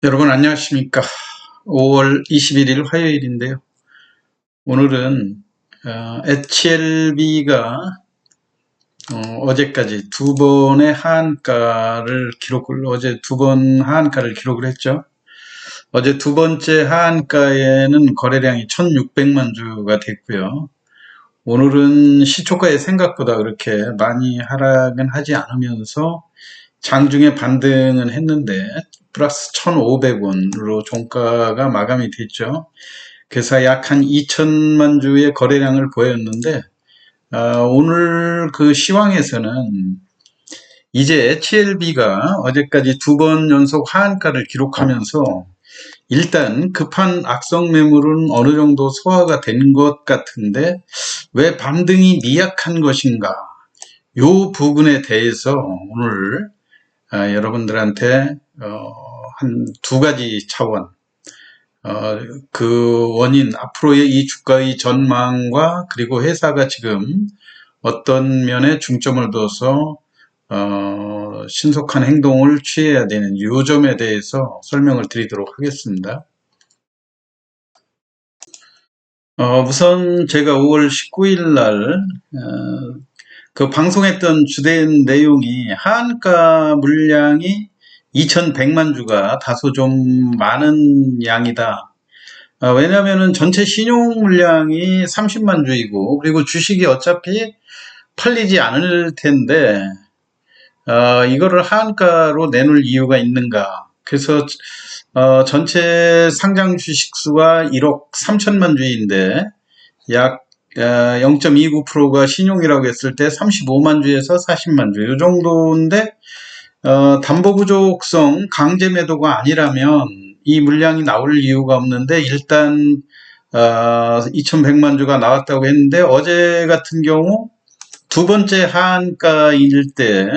여러분 안녕하십니까. 5월 21일 화요일인데요. 오늘은 HLB가 어제까지 두 번의 하한가를 어제 두 번 하한가를 기록을 했죠. 어제 두 번째 하한가에는 거래량이 1600만 주가 됐고요. 오늘은 시초가의 생각보다 그렇게 많이 하락은 하지 않으면서 장중에 반등은 했는데 플러스 1,500원으로 종가가 마감이 됐죠. 그래서 약 한 2천만 주의 거래량을 보였는데 오늘 그 시황에서는 이제 HLB가 어제까지 두 번 연속 하한가를 기록하면서 일단 급한 악성 매물은 어느 정도 소화가 된 것 같은데 왜 반등이 미약한 것인가, 요 부분에 대해서 오늘 여러분들한테 한 두 가지 차원, 그 원인, 앞으로의 이 주가의 전망과 그리고 회사가 지금 어떤 면에 중점을 둬서 신속한 행동을 취해야 되는 이 점에 대해서 설명을 드리도록 하겠습니다. 우선 제가 5월 19일 날 그 방송했던 주된 내용이 하한가 물량이 2100만 주가 다소 좀 많은 양이다. 왜냐하면 전체 신용 물량이 30만 주이고, 그리고 주식이 어차피 팔리지 않을 텐데 이거를 하한가로 내놓을 이유가 있는가. 그래서 전체 상장 주식 수가 1억 3천만 주인데 약 0.29%가 신용이라고 했을 때 35만 주에서 40만 주, 이 정도인데 담보 부족성 강제 매도가 아니라면 이 물량이 나올 이유가 없는데, 일단 2100만 주가 나왔다고 했는데 어제 같은 경우 두 번째 하한가일 때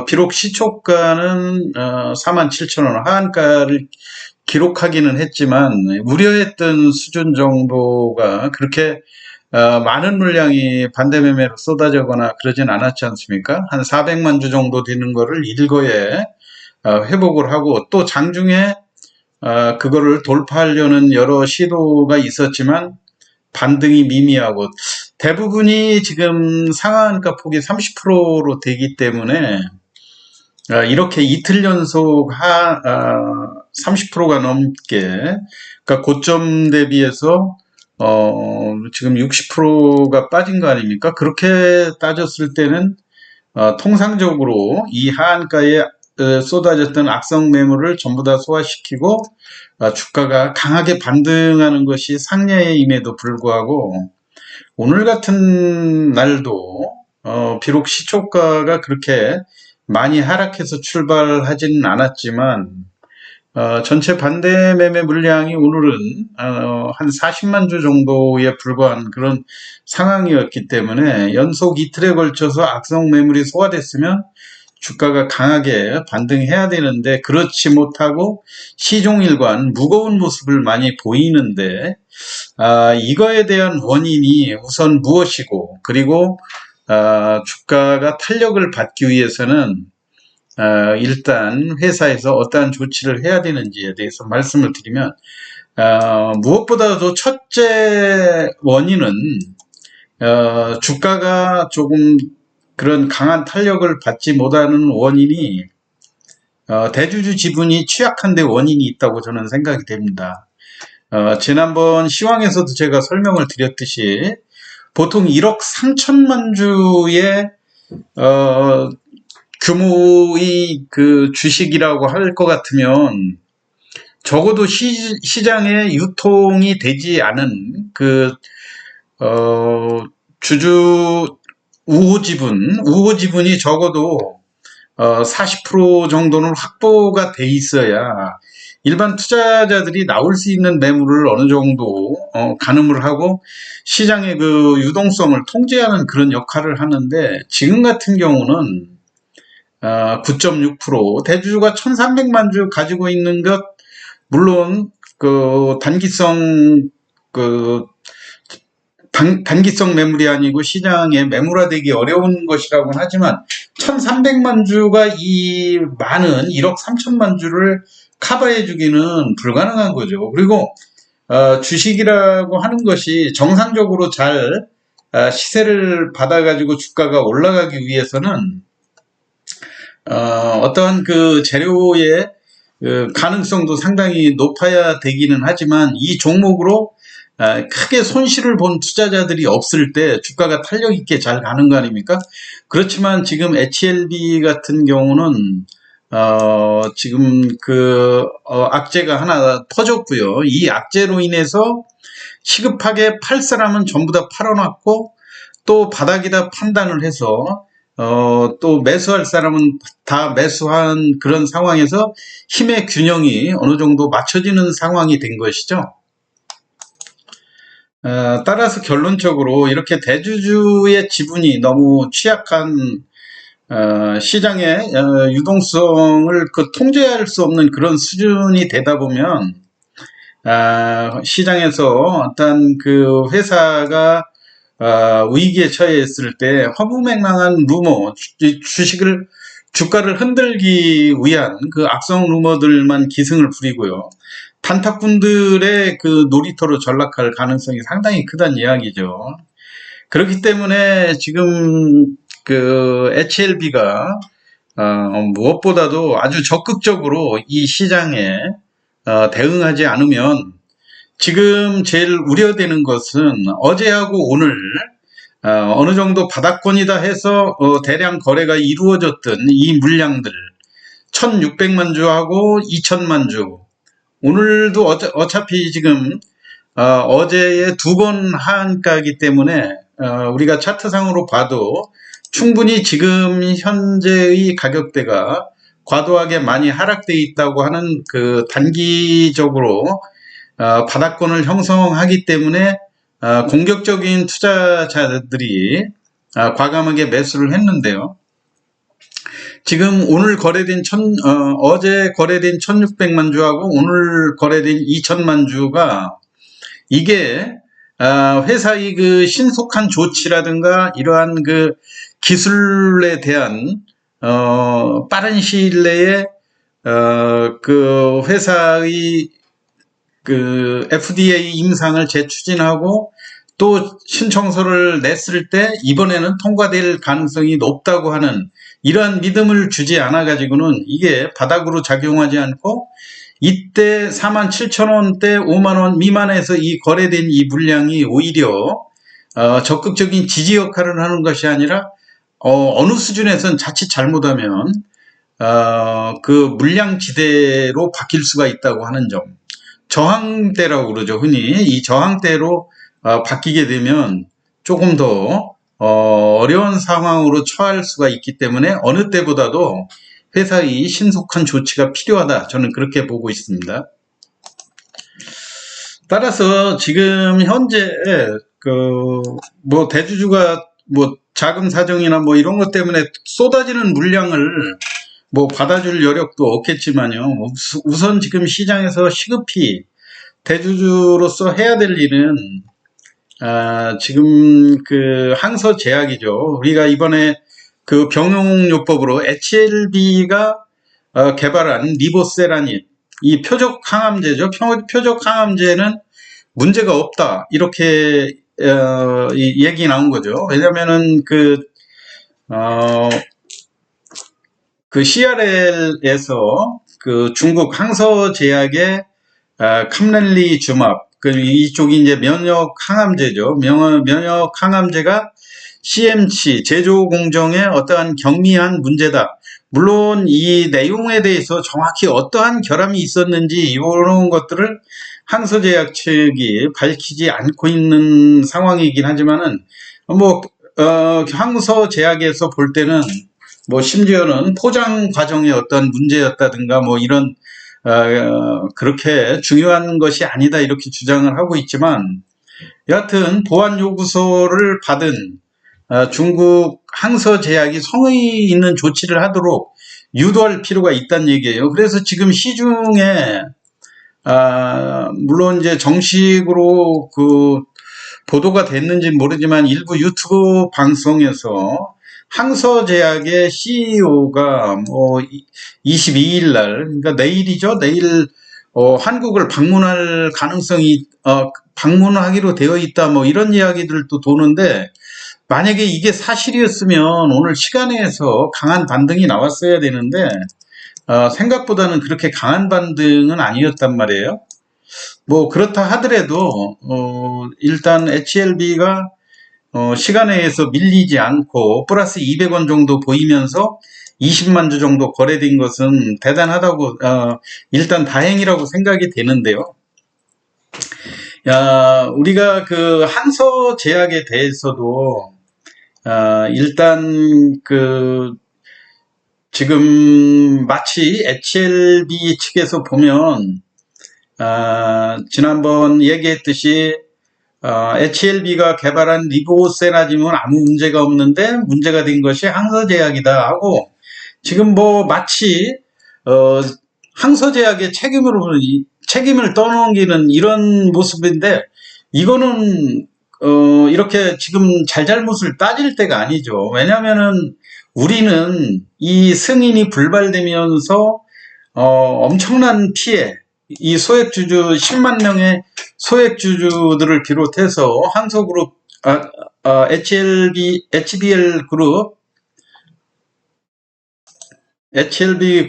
비록 시초가는 47,000원 하한가를 기록하기는 했지만 우려했던 수준 정도가 그렇게 많은 물량이 반대매매로 쏟아지거나 그러진 않았지 않습니까? 한 400만 주 정도 되는 거를 일거에 회복을 하고, 또 장중에 그거를 돌파하려는 여러 시도가 있었지만 반등이 미미하고, 대부분이 지금 상한가 폭이 30%로 되기 때문에 이렇게 이틀 연속 30%가 넘게, 그러니까 고점 대비해서 지금 60%가 빠진 거 아닙니까? 그렇게 따졌을 때는 통상적으로 이 하한가에 쏟아졌던 악성 매물을 전부 다 소화시키고 주가가 강하게 반등하는 것이 상례임에도 불구하고, 오늘 같은 날도 비록 시초가가 그렇게 많이 하락해서 출발하지는 않았지만 전체 반대 매매 물량이 오늘은 한 40만 주 정도에 불과한 그런 상황이었기 때문에 연속 이틀에 걸쳐서 악성 매물이 소화됐으면 주가가 강하게 반등해야 되는데 그렇지 못하고 시종일관 무거운 모습을 많이 보이는데, 이거에 대한 원인이 우선 무엇이고, 그리고 주가가 탄력을 받기 위해서는 일단 회사에서 어떠한 조치를 해야 되는지에 대해서 말씀을 드리면, 무엇보다도 첫째 원인은 주가가 조금 그런 강한 탄력을 받지 못하는 원인이 대주주 지분이 취약한 데 원인이 있다고 저는 생각이 됩니다. 지난번 시황에서도 제가 설명을 드렸듯이 보통 1억 3천만 주의 규모의 그 주식이라고 할 것 같으면 적어도 시장에 유통이 되지 않은 그 주주 우호 지분이 적어도 40% 정도는 확보가 돼 있어야 일반 투자자들이 나올 수 있는 매물을 어느 정도 가늠을 하고 시장의 그 유동성을 통제하는 그런 역할을 하는데, 지금 같은 경우는 9.6%, 대주주가 1300만 주 가지고 있는 것, 물론 그 단기성 그 단기성 매물이 아니고 시장에 매물화되기 어려운 것이라고는 하지만 1300만 주가 이 많은 1억 3천만 주를 커버해 주기는 불가능한 거죠. 그리고 주식이라고 하는 것이 정상적으로 잘 시세를 받아가지고 주가가 올라가기 위해서는 어떠한 그 재료의 가능성도 상당히 높아야 되기는 하지만 이 종목으로 크게 손실을 본 투자자들이 없을 때 주가가 탄력 있게 잘 가는 거 아닙니까? 그렇지만 지금 HLB 같은 경우는 지금 악재가 하나 터졌고요. 이 악재로 인해서 시급하게 팔 사람은 전부 다 팔아놨고 또 바닥이다 판단을 해서 또 매수할 사람은 다 매수한 그런 상황에서 힘의 균형이 어느 정도 맞춰지는 상황이 된 것이죠. 따라서 결론적으로 이렇게 대주주의 지분이 너무 취약한 시장의 유동성을 통제할 수 없는 그런 수준이 되다 보면 시장에서 어떤 그 회사가 위기에 처해 있을 때 허무맹랑한 루머, 주가를 흔들기 위한 그 악성 루머들만 기승을 부리고요. 단타꾼들의 그 놀이터로 전락할 가능성이 상당히 크다는 이야기죠. 그렇기 때문에 지금 그 HLB가 무엇보다도 아주 적극적으로 이 시장에 대응하지 않으면 지금 제일 우려되는 것은 어제하고 오늘 어느 정도 바닥권이다 해서 대량 거래가 이루어졌던 이 물량들 1600만 주하고 2000만 주 오늘도 어차피 지금 어제의 2번 하한가이기 때문에 우리가 차트상으로 봐도 충분히 지금 현재의 가격대가 과도하게 많이 하락되어 있다고 하는 그 단기적으로 바닥권을 형성하기 때문에 공격적인 투자자들이 과감하게 매수를 했는데요. 지금 오늘 거래된 어제 거래된 1600만 주하고 오늘 거래된 2000만 주가 이게 회사의 그 신속한 조치라든가 이러한 그 기술에 대한 빠른 시일 내에 그 회사의 그 FDA 임상을 재추진하고 또 신청서를 냈을 때 이번에는 통과될 가능성이 높다고 하는 이러한 믿음을 주지 않아 가지고는 이게 바닥으로 작용하지 않고 이때 47,000원대 5만원 미만에서 이 거래된 이 물량이 오히려 적극적인 지지 역할을 하는 것이 아니라 어느 수준에선 자칫 잘못하면 그 물량지대로 바뀔 수가 있다고 하는 점, 저항대라고 그러죠. 흔히 이 저항대로 바뀌게 되면 조금 더 어려운 상황으로 처할 수가 있기 때문에 어느 때보다도 회사의 신속한 조치가 필요하다. 저는 그렇게 보고 있습니다. 따라서 지금 현재 뭐 대주주가 뭐 자금 사정이나 뭐 이런 것 때문에 쏟아지는 물량을 뭐 받아줄 여력도 없겠지만요. 우선 지금 시장에서 시급히 대주주로서 해야 될 일은 지금 그 항서 제약이죠. 우리가 이번에 그 병용요법으로 HLB가 개발한 리보세라닌 이 표적 항암제죠. 표적 항암제는 문제가 없다 이렇게 얘기 나온 거죠. 왜냐면은 그 CRL에서 그 중국 항서제약의 캄렐리주맙 이쪽이 이제 면역 항암제죠. 면역 항암제가 CMC 제조 공정에 어떠한 경미한 문제다. 물론 이 내용에 대해서 정확히 어떠한 결함이 있었는지 이런 것들을 항서제약 측이 밝히지 않고 있는 상황이긴 하지만은 뭐 항서제약에서 볼 때는 뭐 심지어는 포장 과정의 어떤 문제였다든가 뭐 이런 그렇게 중요한 것이 아니다 이렇게 주장을 하고 있지만 여하튼 보안 요구서를 받은 중국 항서제약이 성의 있는 조치를 하도록 유도할 필요가 있다는 얘기예요. 그래서 지금 시중에 물론 이제 정식으로 그 보도가 됐는지 모르지만 일부 유튜브 방송에서 항서제약의 CEO가 뭐 22일 날, 그러니까 내일이죠. 내일 한국을 방문할 가능성이 방문하기로 되어 있다. 뭐 이런 이야기들도 도는데, 만약에 이게 사실이었으면 오늘 시간에서 강한 반등이 나왔어야 되는데 생각보다는 그렇게 강한 반등은 아니었단 말이에요. 뭐 그렇다 하더라도 일단 HLB가 시간에 의해서 밀리지 않고 플러스 200원 정도 보이면서 20만 주 정도 거래된 것은 대단하다고 일단 다행이라고 생각이 되는데요. 우리가 그 항서제약에 대해서도 일단 그 지금 마치 HLB 측에서 보면 지난번 얘기했듯이 HLB가 개발한 리보세라즘은 아무 문제가 없는데 문제가 된 것이 항서제약이다 하고, 지금 뭐 마치 항서제약의 책임을 떠넘기는 이런 모습인데, 이거는 이렇게 지금 잘잘못을 따질 때가 아니죠. 왜냐하면은 우리는 이 승인이 불발되면서 엄청난 피해, 이 소액주주 10만 명의 소액주주들을 비롯해서 항서그룹, HLB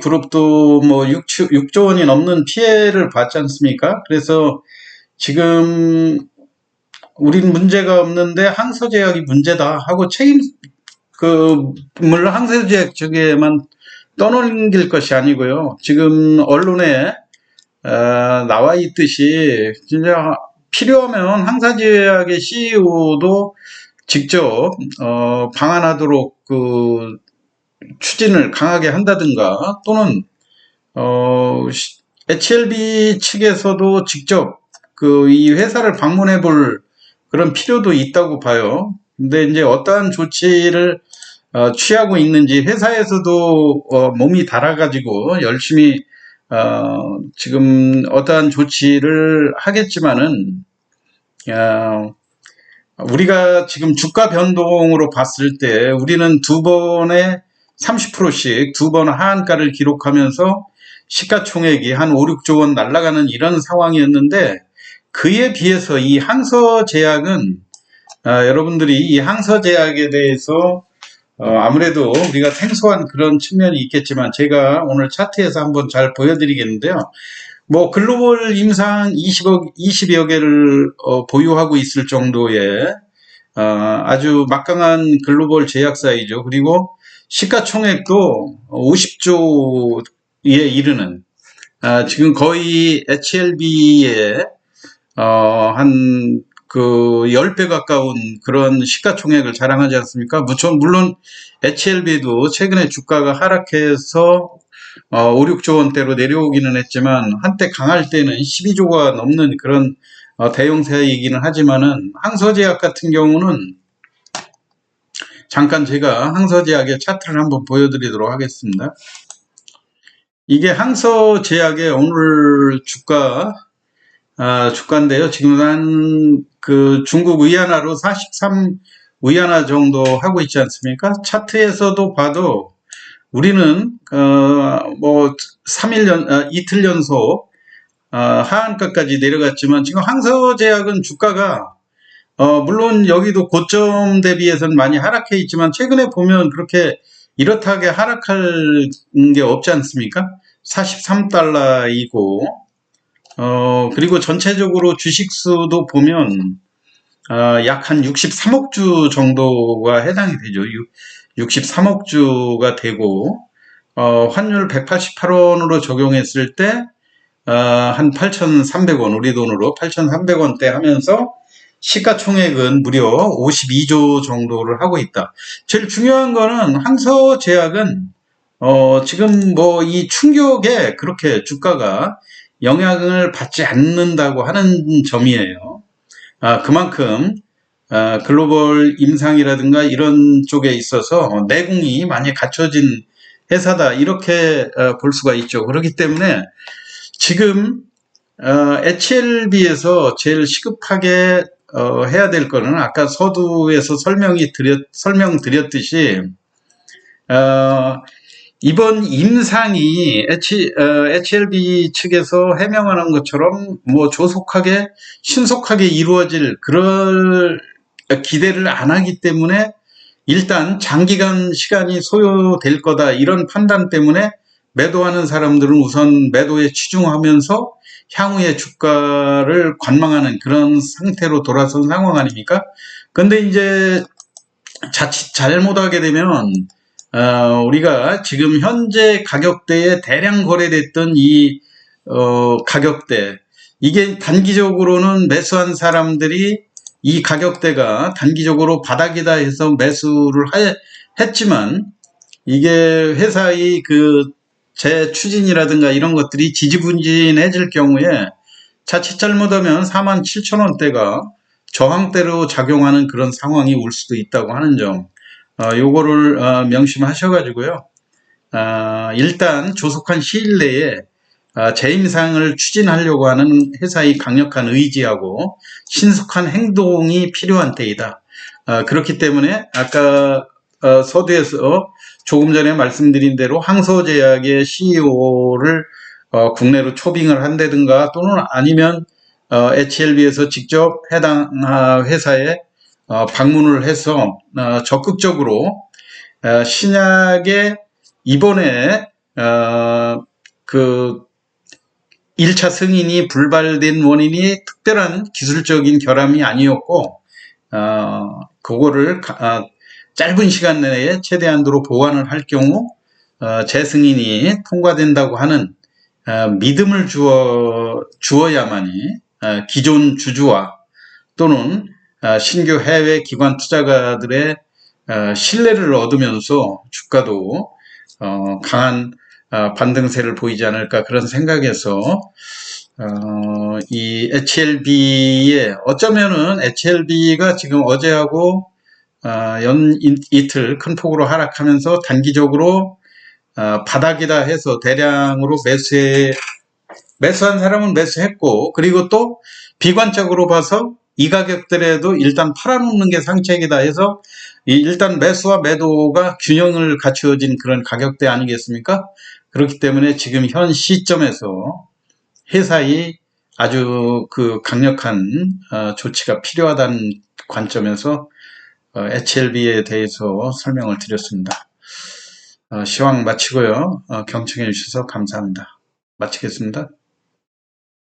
그룹도 뭐 6조 원이 넘는 피해를 봤지 않습니까? 그래서 지금 우린 문제가 없는데 항서제약이 문제다 하고 물론 항서제약 쪽에만 떠넘길 것이 아니고요. 지금 언론에 나와 있듯이 진짜 필요하면 항서제약의 CEO도 직접 방한하도록 그 추진을 강하게 한다든가, 또는 HLB 측에서도 직접 이 회사를 방문해 볼 그런 필요도 있다고 봐요. 근데 이제 어떠한 조치를 취하고 있는지, 회사에서도 몸이 달아가지고 열심히 지금 어떠한 조치를 하겠지만은, 우리가 지금 주가 변동으로 봤을 때 우리는 두 번에 30%씩 두 번 하한가를 기록하면서 시가총액이 한 5, 6조 원 날아가는 이런 상황이었는데, 그에 비해서 이 항서제약은 여러분들이 이 항서제약에 대해서 아무래도 우리가 생소한 그런 측면이 있겠지만, 제가 오늘 차트에서 한번 잘 보여드리겠는데요. 뭐 글로벌 임상 20여 개를 보유하고 있을 정도의 아주 막강한 글로벌 제약사이죠. 그리고 시가총액도 50조에 이르는, 지금 거의 HLB의 한 그 10배 가까운 그런 시가총액을 자랑하지 않습니까? 물론 HLB도 최근에 주가가 하락해서 5, 6조 원대로 내려오기는 했지만, 한때 강할 때는 12조가 넘는 그런 대형사이기는 하지만은, 항서제약 같은 경우는 잠깐 제가 항서제약의 차트를 한번 보여드리도록 하겠습니다. 이게 항서제약의 오늘 주가인데요. 지금 그 중국 위안화로 43 위안화 정도 하고 있지 않습니까? 차트에서도 봐도 우리는 뭐 3일 이틀 연속 하한가까지 내려갔지만, 지금 항서제약은 주가가 물론 여기도 고점 대비해서는 많이 하락해 있지만, 최근에 보면 그렇게 이렇다하게 하락할 게 없지 않습니까? 43달러이고, 그리고 전체적으로 주식수도 보면 약 한 63억 주 정도가 해당이 되죠. 63억 주가 되고, 환율 188원으로 적용했을 때 한 8,300원, 우리 돈으로 8,300원대 하면서 시가총액은 무려 52조 정도를 하고 있다. 제일 중요한 거는 항서제약은 지금 뭐 이 충격에 그렇게 주가가 영향을 받지 않는다고 하는 점이에요. 그만큼 글로벌 임상이라든가 이런 쪽에 있어서 내공이 많이 갖춰진 회사다, 이렇게 볼 수가 있죠. 그렇기 때문에 지금 HLB에서 제일 시급하게 해야 될 거는 아까 서두에서 설명드렸듯이 이번 임상이 HLB 측에서 해명하는 것처럼 뭐 조속하게 신속하게 이루어질 그럴 기대를 안 하기 때문에 일단 장기간 시간이 소요될 거다 이런 판단 때문에 매도하는 사람들은 우선 매도에 치중하면서 향후의 주가를 관망하는 그런 상태로 돌아선 상황 아닙니까? 근데 이제 자칫 잘못하게 되면 우리가 지금 현재 가격대에 대량 거래됐던 이 가격대, 이게 단기적으로는 매수한 사람들이 이 가격대가 단기적으로 바닥이다 해서 매수를 했지만 이게 회사의 그 재추진이라든가 이런 것들이 지지분진해질 경우에 자칫 잘못하면 47,000원대가 저항대로 작용하는 그런 상황이 올 수도 있다고 하는 점, 요거를 명심하셔가지고요. 일단 조속한 시일 내에 재임상을 추진하려고 하는 회사의 강력한 의지하고 신속한 행동이 필요한 때이다. 그렇기 때문에 아까 서두에서 조금 전에 말씀드린 대로 항소제약의 CEO를 국내로 초빙을 한다든가 또는 아니면 HLB에서 직접 해당 회사에 방문을 해서 적극적으로 신약의 이번에 그 1차 승인이 불발된 원인이 특별한 기술적인 결함이 아니었고 그거를 짧은 시간 내에 최대한도로 보완을 할 경우 재승인이 통과된다고 하는 믿음을 주어야만이 기존 주주와 또는 신규 해외 기관 투자가들의 신뢰를 얻으면서 주가도 강한 반등세를 보이지 않을까 그런 생각에서 이 HLB에 어쩌면은 HLB가 지금 어제하고 연 이틀 큰 폭으로 하락하면서 단기적으로 바닥이다 해서 대량으로 매수한 사람은 매수했고, 그리고 또 비관적으로 봐서 이 가격대라도 일단 팔아놓는 게 상책이다 해서 일단 매수와 매도가 균형을 갖추어진 그런 가격대 아니겠습니까? 그렇기 때문에 지금 현 시점에서 회사의 아주 그 강력한 조치가 필요하다는 관점에서 HLB에 대해서 설명을 드렸습니다. 시황 마치고요. 경청해 주셔서 감사합니다. 마치겠습니다.